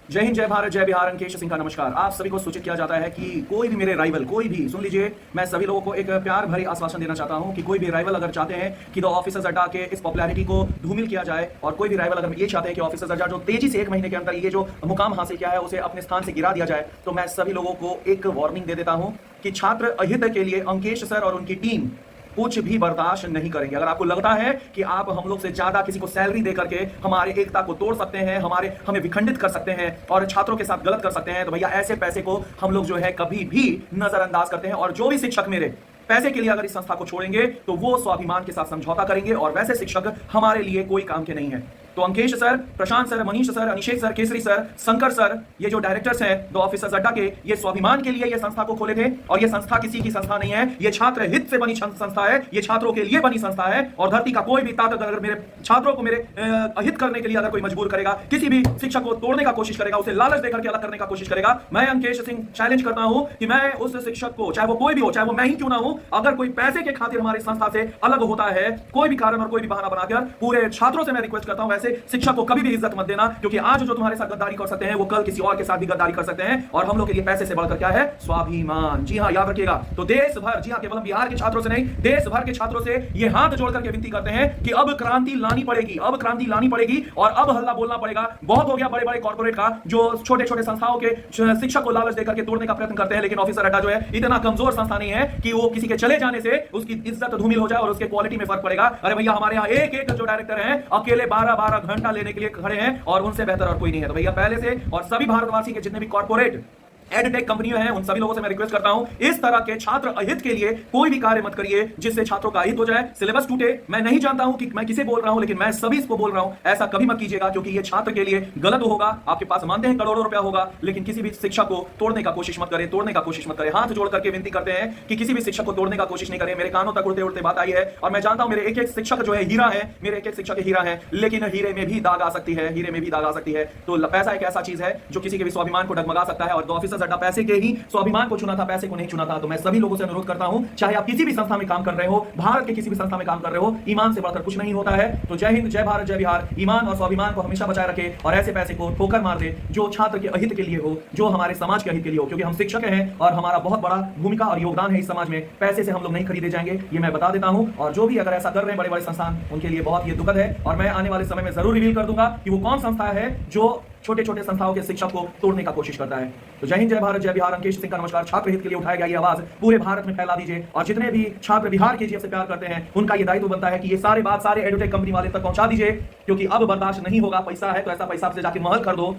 जय हिंद, जय भारत, जय बिहार। अंकेश सिंह का नमस्कार। आप सभी को सूचित किया जाता है कि कोई भी मेरे राइवल, कोई भी सुन लीजिए, मैं सभी लोगों को एक प्यार भरी आश्वासन देना चाहता हूं कि कोई भी राइवल अगर चाहते हैं कि द ऑफिसर्स अड्डा के इस पॉपुलैरिटी को धूमिल किया जाए, और कोई भी राइवल अगर ये चाहते हैं कि ऑफिसर्स अड्डा जो तेजी से 1 महीने के अंदर ये जो मुकाम हासिल किया है उसे अपने स्थान से गिरा दिया जाए, तो मैं सभी लोगों को एक वार्निंग दे देता हूं कि छात्र अहित के लिए अंकेश सर और उनकी टीम कुछ भी बर्दाश्त नहीं करेंगे। अगर आपको लगता है कि आप हम लोग से ज्यादा किसी को सैलरी देकर के हमारे एकता को तोड़ सकते हैं, हमें विखंडित कर सकते हैं और छात्रों के साथ गलत कर सकते हैं, तो भैया ऐसे पैसे को हम लोग जो है कभी भी नजरअंदाज करते हैं। और जो भी शिक्षक मेरे पैसे के लिए अगर इस संस्था को छोड़ेंगे तो वो स्वाभिमान के साथ समझौता करेंगे, और वैसे शिक्षक हमारे लिए कोई काम के नहीं है। तो Ankesh sir, Prashant sir, Manish sir, Anishesh sir, Kesari sir, Shankar sir, ये जो डायरेक्टर्स हैं द ऑफिसर्स अड्डा के, ये स्वाभिमान के लिए ये संस्था को खोले थे, और ये संस्था किसी की संस्था नहीं है, ये छात्र हित से बनी संस्था है, ये छात्रों के लिए बनी संस्था है। और धरती का कोई भी ताकत अगर मेरे छात्रों को मेरे अहित करने के लिए अगर कोई मजबूर करेगा, किसी भी शिक्षक को तोड़ने का कोशिश करेगा, उसे लालच देकर के अलग करने का कोशिश करेगा, मैं अंकेश सिंह चैलेंज करता हूं कि मैं उस शिक्षक को, चाहे वो कोई भी हो, चाहे वो मैं ही क्यों ना हूं, अगर कोई पैसे के खातिर हमारी संस्था से अलग होता है, कोई भी कारण और कोई भी बहाना बनाकर, पूरे छात्रों से मैं रिक्वेस्ट करता हूं वैसे शिक्षक को कभी भी इज्जत मत देना, क्योंकि आज जो तुम्हारे साथ गद्दारी कर सकते हैं वो कल किसी और के साथ भी गद्दारी कर सकते हैं। और हम लोग के लिए पैसे से बढ़कर क्या है? स्वाभिमान। जी हां, याद रखिएगा। तो देश भर, जी हां, केवल बिहार के छात्रों से नहीं, देश भर के छात्रों से ये हाथ जोड़ करके विनती करते हैं कि अब क्रांति लानी पड़ेगी, अब क्रांति लानी पड़ेगी, और अब हल्ला बोलना पड़ेगा। बहुत हो गया बड़े बड़े कॉर्पोरेट का, जो छोटे छोटे संस्थाओं के शिक्षक को लालच देकर के तोड़ने का प्रयत्न करते हैं, लेकिन ऑफिसर अड्डा जो है इतना कमजोर संस्था नहीं है कि वो किसी के चले जाने से उसकी इज्जत धूमिल हो जाए और उसके क्वालिटी में फर्क पड़ेगा। अरे भैया, हमारे यहाँ एक एक जो डायरेक्टर हैं अकेले 12-12 घंटा लेने के लिए खड़े हैं, और उनसे बेहतर और कोई नहीं है। तो भैया पहले से, और सभी भारतवासी के जितने भी कॉर्पोरेट एडटेक कंपनियां हैं, उन सभी लोगों से मैं रिक्वेस्ट करता हूं, इस तरह के छात्र अहित के लिए कोई भी कार्य मत करिए जिससे छात्रों का अहित हो जाए, सिलेबस टूटे। मैं नहीं जानता हूं कि मैं किसे बोल रहा हूं, लेकिन मैं सभी इसको बोल रहा हूं, ऐसा कभी मत कीजिएगा, क्योंकि ये छात्र के लिए गलत होगा। आपके पास मानते हैं करोड़ों रुपया होगा, लेकिन किसी भी शिक्षक को तोड़ने का कोशिश मत करें, तोड़ने का कोशिश मत करें। हाथ जोड़ करके विनती करते हैं कि किसी भी शिक्षक को तोड़ने का कोशिश नहीं करें। मेरे कानों तक उड़ते उड़ते बात आई है, और मैं जानता हूं मेरे एक एक शिक्षक जो है हीरा है, मेरे एक एक शिक्षक हीरा है, लेकिन हीरे में भी दाग आ सकती है, हीरे में भी दाग आ सकती है। तो पैसा एक ऐसा चीज है जो किसी के भी स्वाभिमान को डगमगा सकता है, और द ऑफिसर्स अड्डा पैसे के ही स्वाभिमान को चुना था, पैसे को नहीं चुना था। तो मैं सभी लोगों से अनुरोध करता हूं, चाहे आप किसी भी संस्था में काम कर रहे हो, भारत के किसी भी संस्था में काम कर रहे हो, ईमान से बढ़कर कुछ नहीं होता है। तो जय हिंद, जय भारत, जय बिहार। ईमान और स्वाभिमान को हमेशा बचाए रखे, और ऐसे पैसे को ठोकर मार दे जो छात्र के अहित के लिए हो, जो हमारे समाज के अहित के लिए हो, क्योंकि हम शिक्षक हैं और हमारा बहुत बड़ा भूमिका और योगदान है इस समाज में। पैसे से हम लोग नहीं खरीदे जाएंगे, ये मैं बता देता हूं। और जो भी अगर ऐसा कर रहे हैं बड़े बड़े संस्थान, उनके लिए बहुत ये दुखद है, और मैं आने वाले समय में जरूर रिवील कर दूंगा कि वो कौन संस्था है जो छोटे छोटे संस्थाओं के शिक्षक को तोड़ने का कोशिश करता है। तो जय हिंद, जय भारत, जय बिहार। अंकेश सिंह का नमस्कार। छात्र हित के लिए उठाया गया ये आवाज पूरे भारत में फैला दीजिए, और जितने भी छात्र बिहार के जीएफ से प्यार करते हैं उनका ये दायित्व बनता है कि ये सारे बात सारे एडुटेक कंपनी वाले तक पहुंचा दीजिए, क्योंकि अब बर्दाश्त नहीं होगा। पैसा है तो ऐसा पैसा से जाके महल कर दो।